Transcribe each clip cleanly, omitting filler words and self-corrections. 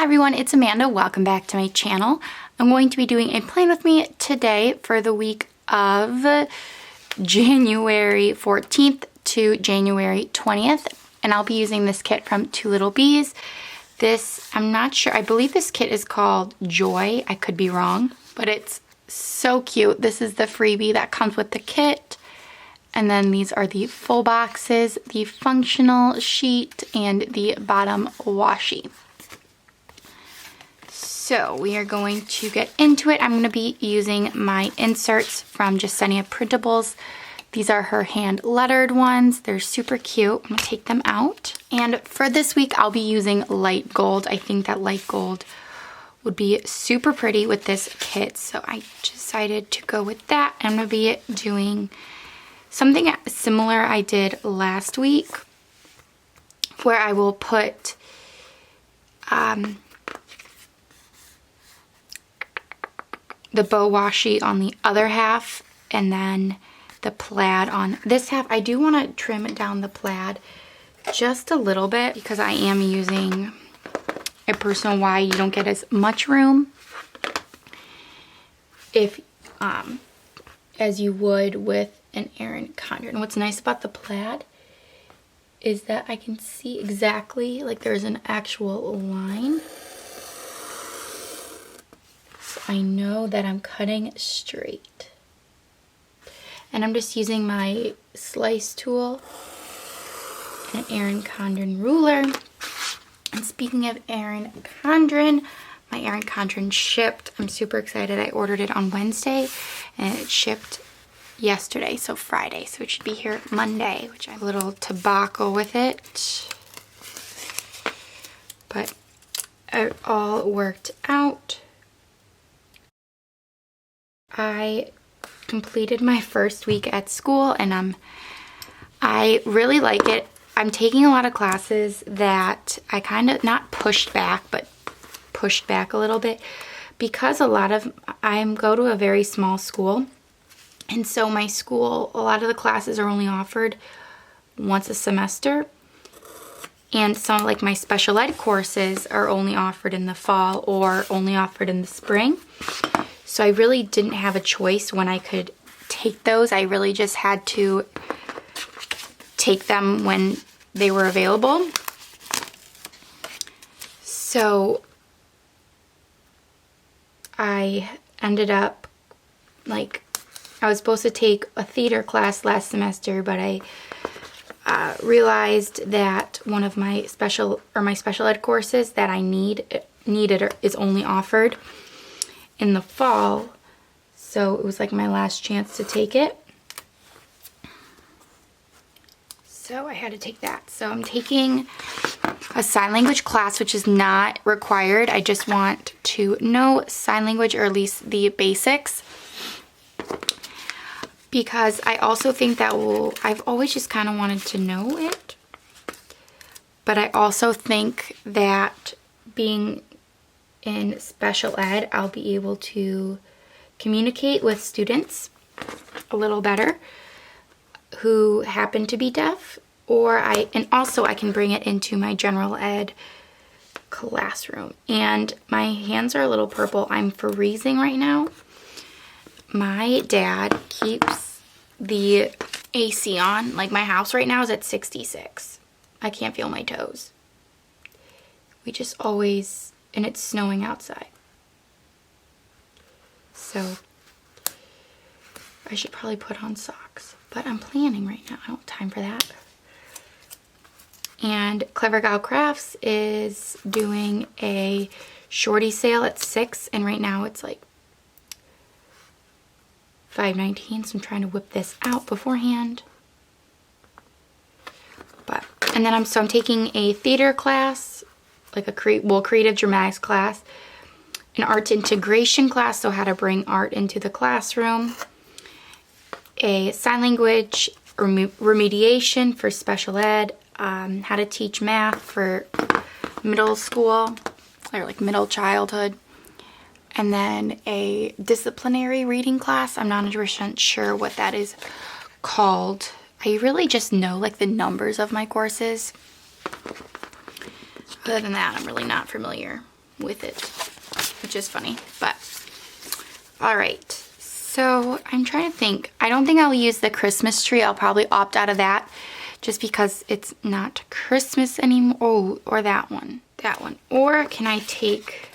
Hi everyone, it's Amanda. Welcome back to my channel. I'm going to be doing a plan with me today for the week of January 14th to January 20th. And I'll be using this kit from TwoLilBees. This, I'm not sure, I believe this kit is called Joy. I could be wrong, but it's so cute. This is the freebie that comes with the kit. And then these are the full boxes, the functional sheet, and the bottom washi. So we are going to get into it. I'm going to be using my inserts from Jasenia Printables. These are her hand lettered ones. They're super cute. I'm going to take them out. And for this week, I'll be using light gold. I think that light gold would be super pretty with this kit. So I decided to go with that. I'm going to be doing something similar I did last week, where I will put the bow washi on the other half and then the plaid on this half. I do want to trim down the plaid just a little bit because I am using a personal wide. You don't get as much room if as you would with an Erin Condren. And what's nice about the plaid is that I can see exactly, like there's an actual line. So I know that I'm cutting straight. And I'm just using my slice tool and an Erin Condren ruler. And speaking of Erin Condren, my Erin Condren shipped. I'm super excited. I ordered it on Wednesday and it shipped yesterday, so Friday. So it should be here Monday, which I have a little tobacco with it. But it all worked out. I completed my first week at school and I really like it. I'm taking a lot of classes that I kind of not pushed back, but pushed back a little bit because I go to a very small school. And so my school, a lot of the classes are only offered once a semester. And some like my special ed courses are only offered in the fall or only offered in the spring. So I really didn't have a choice when I could take those. I really just had to take them when they were available. So I ended up like, I was supposed to take a theater class last semester, but I realized that one of my special ed courses that I needed is only offered in the fall. So it was like my last chance to take it. So I had to take that. So I'm taking a sign language class, which is not required. I just want to know sign language, or at least the basics. Because I also think that I've always just kind of wanted to know it. But I also think that being in special ed, I'll be able to communicate with students a little better who happen to be deaf, and also I can bring it into my general ed classroom. And my hands are a little purple. I'm freezing right now. My dad keeps the AC on. Like my house right now is at 66. I can't feel my toes. We just always, and it's snowing outside. So I should probably put on socks, but I'm planning right now. I don't have time for that. And Clever Gal Crafts is doing a shorty sale at 6, and right now it's like $5.19, so I'm trying to whip this out beforehand. And then I'm taking a theater class, like a creative dramatics class, an art integration class, so how to bring art into the classroom, a sign language remediation for special ed, how to teach math for middle school, or like middle childhood, and then a disciplinary reading class. I'm not 100% sure what that is called. I really just know like the numbers of my courses. Other than that, I'm really not familiar. with it, which is funny, but all right. So I'm trying to think. I don't think I'll use the Christmas tree. I'll probably opt out of that just because it's not Christmas anymore. Oh, or that one. That one. Or can I take...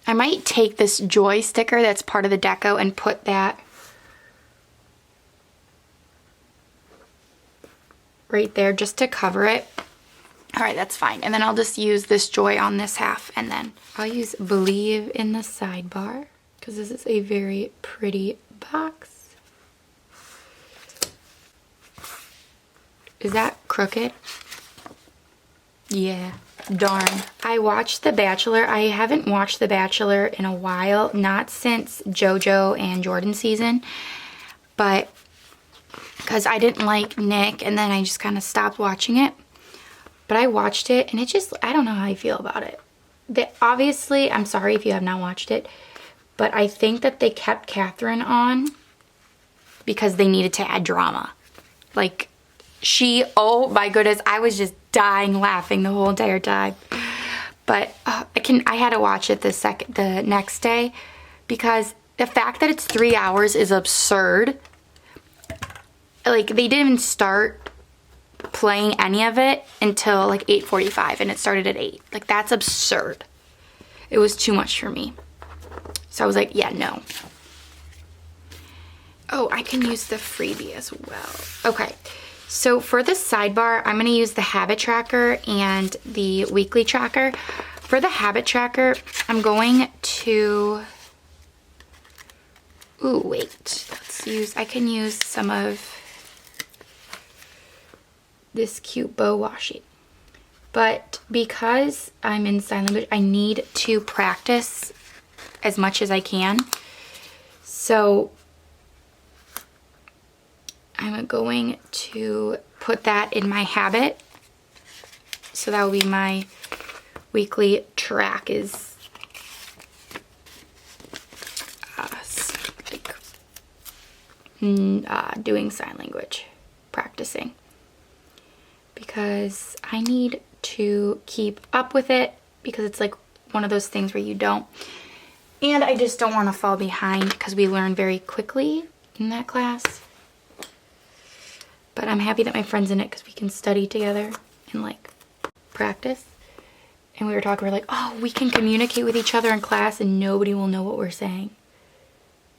I might take this joy sticker that's part of the deco and put that right there just to cover it. All right, that's fine. And then I'll just use this joy on this half, and then I'll use believe in the sidebar because this is a very pretty box. Is that crooked? Yeah, darn. I watched The Bachelor. I haven't watched The Bachelor in a while, not since JoJo and Jordan season, but because I didn't like Nick, and then I just kind of stopped watching it. But I watched it, and it just, I don't know how I feel about it. Obviously, I'm sorry if you have not watched it, but I think that they kept Catherine on because they needed to add drama. Like, oh my goodness, I was just dying laughing the whole entire time. But I had to watch it the next day because the fact that it's 3 hours is absurd. Like, they didn't even start playing any of it until like 8:45, and it started at 8. Like, that's absurd. It was too much for me. So I was like, yeah, no. Oh, I can use the freebie as well. Okay, so for the sidebar, I'm gonna use the habit tracker and the weekly tracker. For the habit tracker, I'm going to, ooh, wait, I can use some of this cute bow washi. But because I'm in sign language, I need to practice as much as I can. So I'm going to put that in my habit. So that will be my weekly track, is doing sign language, practicing. Because I need to keep up with it, because it's like one of those things where you don't. And I just don't want to fall behind because we learn very quickly in that class. But I'm happy that my friend's in it because we can study together and like practice. And we were talking, we're like, oh, we can communicate with each other in class and nobody will know what we're saying.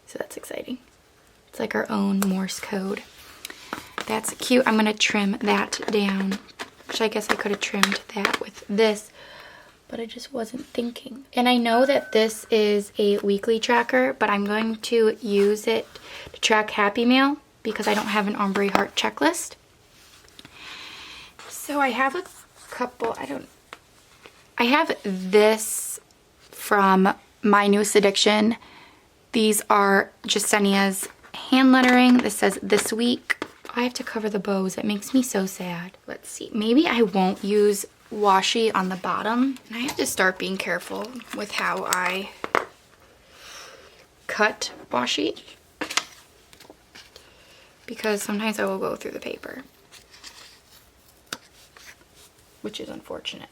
So that's exciting. It's like our own Morse code. That's cute. I'm gonna trim that down, which I guess I could have trimmed that with this, but I just wasn't thinking. And I know that this is a weekly tracker, but I'm going to use it to track Happy Meal because I don't have an ombre heart checklist. So I have a couple, I have this from My Newest Addiction. These are Justinia's hand lettering. This says this week. I have to cover the bows. It makes me so sad. Let's see. Maybe I won't use washi on the bottom. And I have to start being careful with how I cut washi, because sometimes I will go through the paper, which is unfortunate.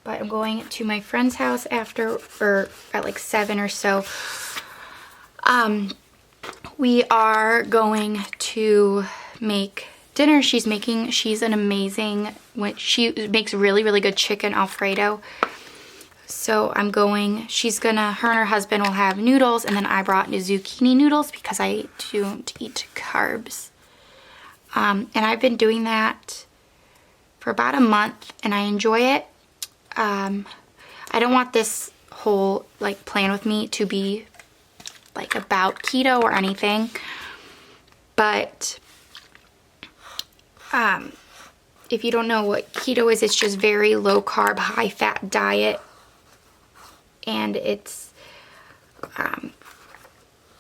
But I'm going to my friend's house after, or at like 7 or so. We are going to make dinner. She's an amazing, she makes really, really good chicken Alfredo. So her and her husband will have noodles, and then I brought zucchini noodles because I don't eat carbs. And I've been doing that for about a month and I enjoy it. I don't want this whole like plan with me to be like about keto or anything, but if you don't know what keto is, it's just very low carb, high fat diet, and it's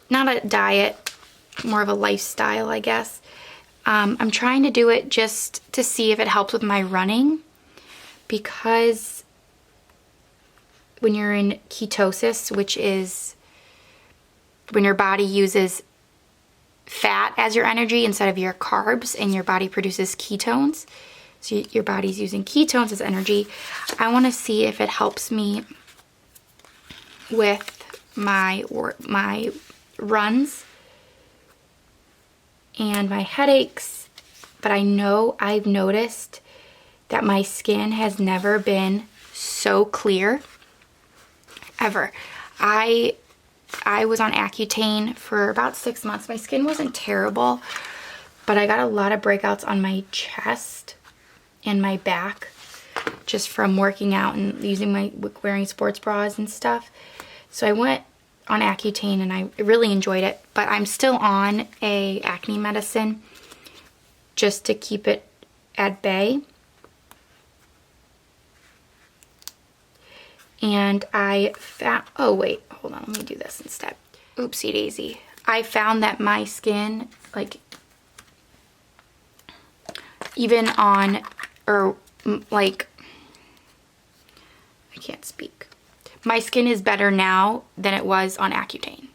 not a diet, more of a lifestyle, I guess. I'm trying to do it just to see if it helps with my running, because when you're in ketosis, which is when your body uses fat as your energy instead of your carbs, and your body produces ketones. So your body's using ketones as energy. I want to see if it helps me with my runs and my headaches. But I know I've noticed that my skin has never been so clear ever. I was on Accutane for about 6 months. My skin wasn't terrible, but I got a lot of breakouts on my chest and my back just from working out and wearing sports bras and stuff. So I went on Accutane and I really enjoyed it, but I'm still on a acne medicine just to keep it at bay. And I found, oh wait, hold on, let me do this instead. Oopsie daisy. I found that my skin, like, even on, or like, I can't speak. My skin is better now than it was on Accutane.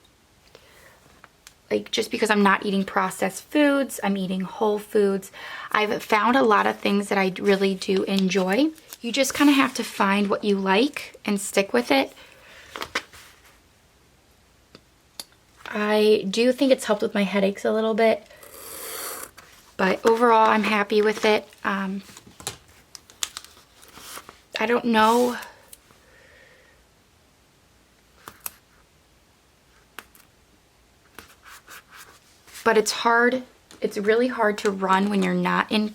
Like, just because I'm not eating processed foods, I'm eating whole foods. I've found a lot of things that I really do enjoy. You just kind of have to find what you like and stick with it. I do think it's helped with my headaches a little bit, but overall I'm happy with it. I don't know. But it's hard. It's really hard to run when you're not in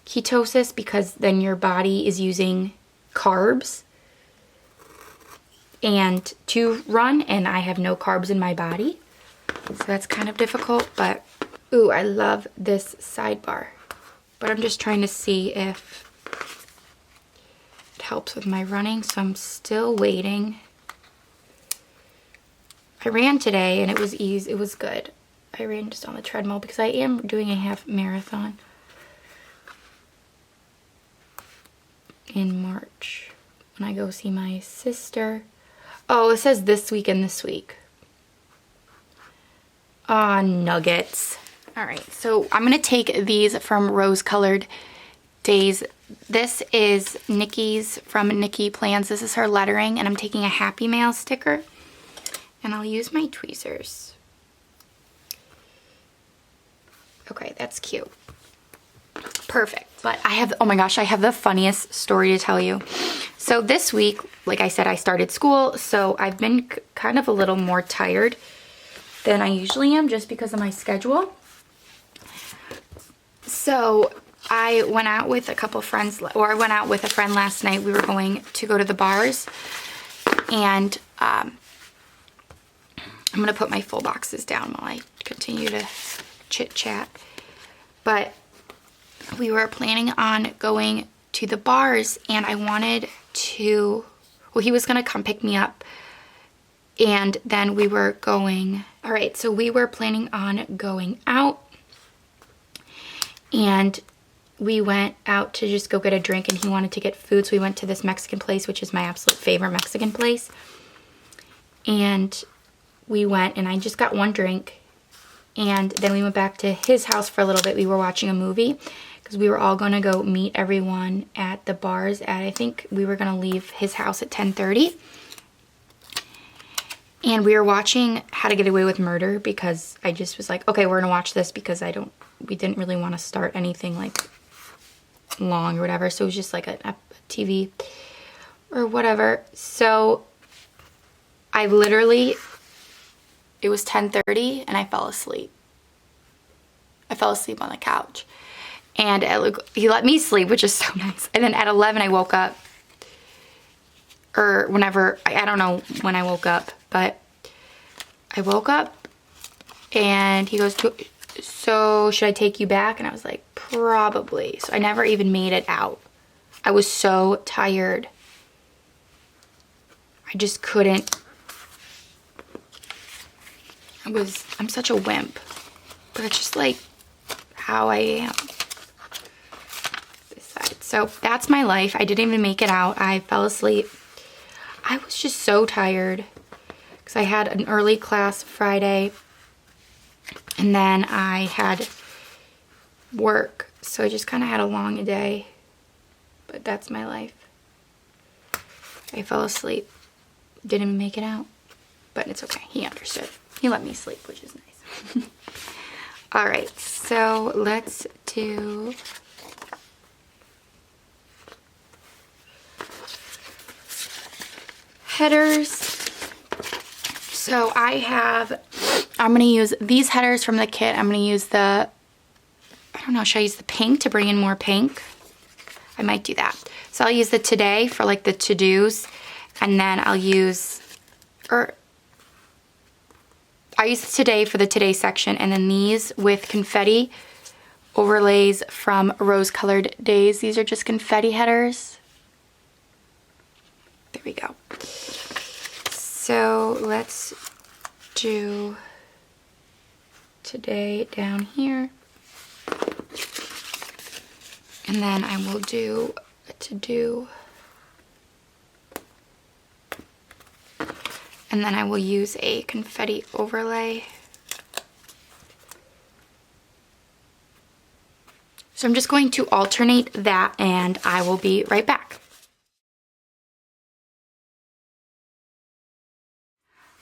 ketosis, because then your body is using carbs and to run, and I have no carbs in my body, so that's kind of difficult. But ooh, I love this sidebar, but I'm just trying to see if it helps with my running, so I'm still waiting. I ran today and it was easy. It was good. I ran just on the treadmill because I am doing a half marathon in March when I go see my sister. Oh, it says this week and this week. Ah, nuggets. All right, so I'm gonna take these from Rose Colored Days. This is Nikki's from Nikki Plans. This is her lettering, and I'm taking a Happy Mail sticker, and I'll use my tweezers. Okay, that's cute. Perfect. But I have, oh my gosh, I have the funniest story to tell you. So this week, like I said, I started school, so I've been kind of a little more tired than I usually am just because of my schedule. So I went out with a couple friends, or I went out with a friend last night. We were going to go to the bars, and I'm gonna put my full boxes down while I continue to chit chat. But we were planning on going to the bars, and I wanted to, well, he was gonna come pick me up, and then we were going, all right, so we were planning on going out, and we went out to just go get a drink, and he wanted to get food, so we went to this Mexican place, which is my absolute favorite Mexican place. And we went, and I just got one drink, and then we went back to his house for a little bit. We were watching a movie because we were all gonna go meet everyone at the bars at, I think we were gonna leave his house at 10:30. And we were watching How to Get Away with Murder because I just was like, okay, we're gonna watch this because we didn't really want to start anything like long or whatever. So it was just like a TV or whatever. So I literally, it was 10:30 and I fell asleep. I fell asleep on the couch. And he let me sleep, which is so nice. And then at 11 I woke up. Or whenever, I don't know when I woke up, but I woke up and he goes, so should I take you back? And I was like, probably. So I never even made it out. I was so tired. I just couldn't. I'm such a wimp, but it's just like how I am. This side. So that's my life. I didn't even make it out. I fell asleep. I was just so tired because I had an early class Friday And then I had work, so I just kind of had a long day, but that's my life. I fell asleep, didn't even make it out, but it's okay. He understood. He let me sleep, which is nice. All right, so let's do headers. So I'm gonna use these headers from the kit. I'm gonna use the, I don't know, should I use the pink to bring in more pink? I might do that. So I'll use the today for like the to-dos, and then I'll use the today for the today section, and then these with confetti overlays from Rose Colored Days. These are just confetti headers. There we go. So let's do today down here. And then I will do a to-do. And then I will use a confetti overlay. So I'm just going to alternate that, and I will be right back.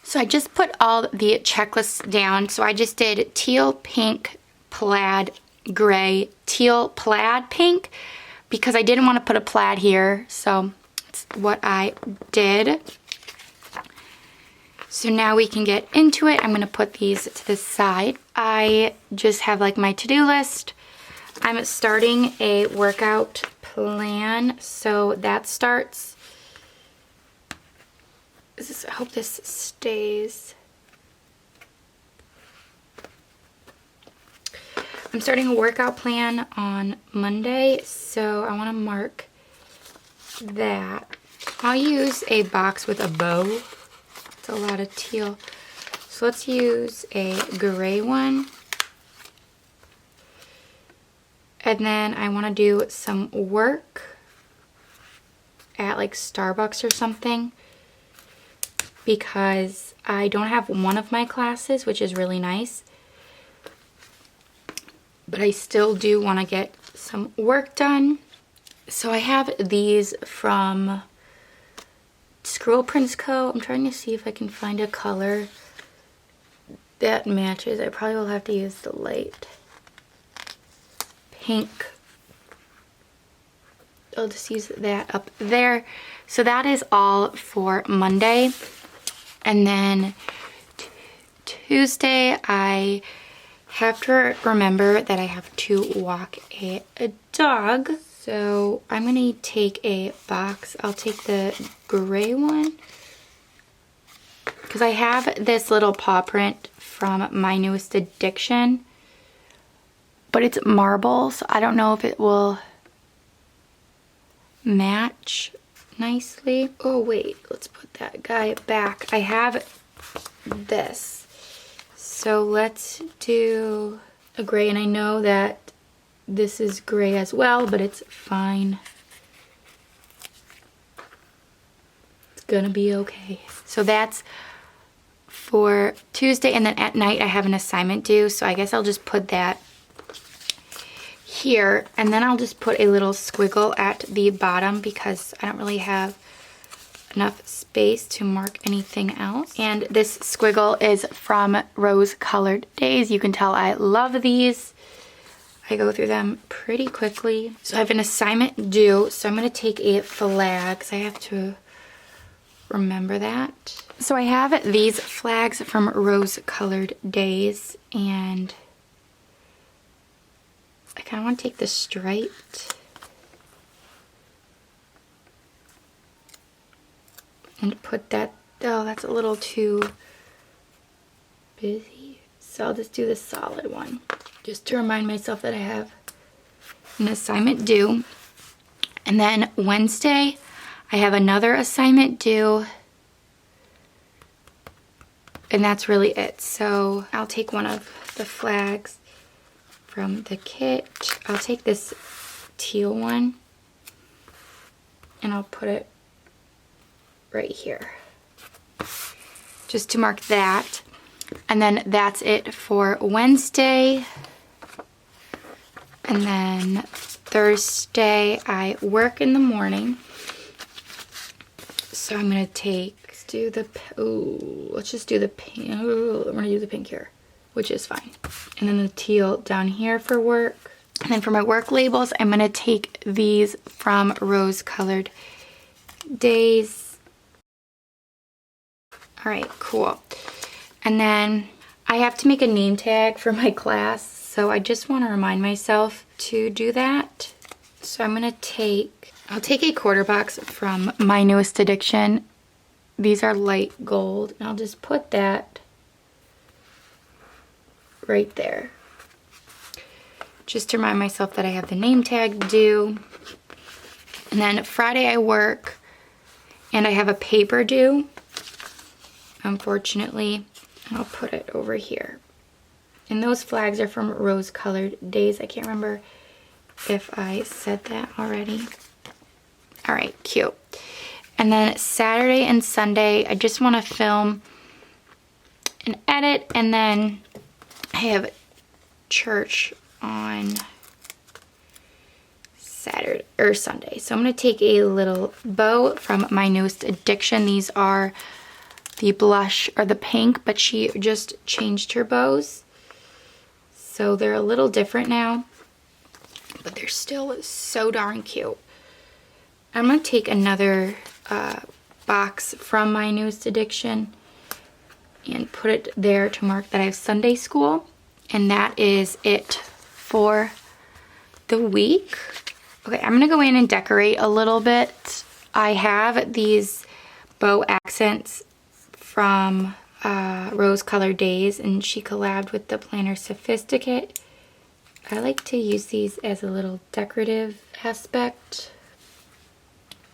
So I just put all the checklists down. So I just did teal, pink, plaid, gray, teal, plaid, pink, because I didn't want to put a plaid here. So that's what I did. So now we can get into it. I'm going to put these to the side. I just have like my to-do list. I'm starting a workout plan. So that starts, I hope this stays. I'm starting a workout plan on Monday, so I want to mark that. I'll use a box with a bow. It's a lot of teal. So let's use a gray one. And then I want to do some work at like Starbucks or something, because I don't have one of my classes, which is really nice. But I still do want to get some work done. So I have these from Scroll Prints Co. I'm trying to see if I can find a color that matches. I probably will have to use the light pink. I'll just use that up there. So that is all for Monday. And then Tuesday, I have to remember that I have to walk a dog. So I'm going to take a box. I'll take the gray one, because I have this little paw print from My Newest Addiction, but it's marble, so I don't know if it will match nicely. Oh wait, let's put that guy back. I have this. So let's do a gray, and I know that this is gray as well, but it's fine. It's gonna be okay. So that's for Tuesday, and then at night I have an assignment due, so I guess I'll just put that here, and then I'll just put a little squiggle at the bottom because I don't really have enough space to mark anything else. And this squiggle is from Rose Colored Days. You can tell I love these. I go through them pretty quickly. So I have an assignment due, so I'm going to take a flag because I have to remember that. So I have these flags from Rose Colored Days, and I kind of want to take the striped and put that, oh, that's a little too busy. So I'll just do the solid one, just to remind myself that I have an assignment due. And then Wednesday, I have another assignment due. And that's really it. So I'll take one of the flags from the kit. I'll take this teal one and I'll put it right here, just to mark that. And then that's it for Wednesday. And then Thursday, I work in the morning. So I'm gonna let's just do the pink. I'm gonna do the pink here, which is fine. And then the teal down here for work. And then for my work labels, I'm gonna take these from Rose Colored Days. All right, cool. And then I have to make a name tag for my class, so I just want to remind myself to do that. So I'll take a quarter box from My Newest Addiction. These are light gold, and I'll just put that right there. Just to remind myself that I have the name tag due. And then Friday I work, and I have a paper due, unfortunately. I'll put it over here. And those flags are from Rose Colored Days. I can't remember if I said that already. All right, cute. And then Saturday and Sunday, I just want to film and edit, and then I have church on Saturday or Sunday. So I'm going to take a little bow from My Newest Addiction. These are the blush or the pink, but she just changed her bows. So they're a little different now, but they're still so darn cute. I'm gonna take another box from My Newest Addiction and put it there to mark that I have Sunday school. And that is it for the week. Okay, I'm gonna go in and decorate a little bit. I have these bow accents from Rose Colored Days, and she collabed with the planner Sophisticate. I like to use these as a little decorative aspect,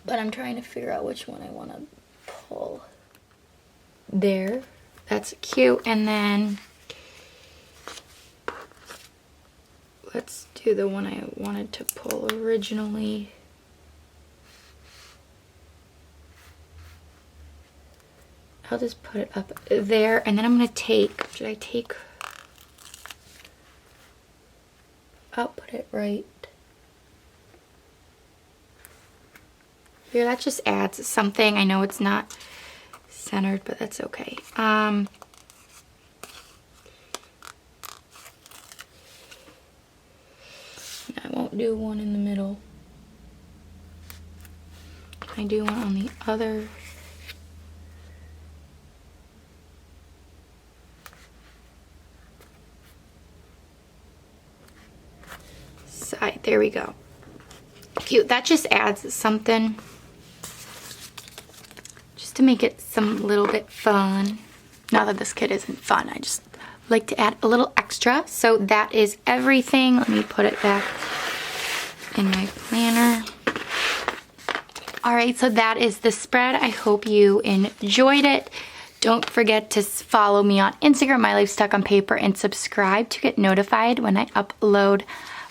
but I'm trying to figure out which one I want to pull. There, that's cute. And then let's do the one I wanted to pull originally. I'll just put it up there, and then I'm gonna take, I'll put it right here. That just adds something. I know it's not centered, but that's okay. I won't do one in the middle. I do one on the other. Side. There we go. Cute. That just adds something, just to make it some little bit fun. Not that this kit isn't fun, I just like to add a little extra. So that is everything. Let me put it back in my planner. All right, so that is the spread. I hope you enjoyed it. Don't forget to follow me on Instagram, My Life Stuck on Paper, and subscribe to get notified when I upload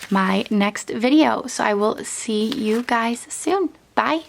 my next video. So I will see you guys soon. Bye.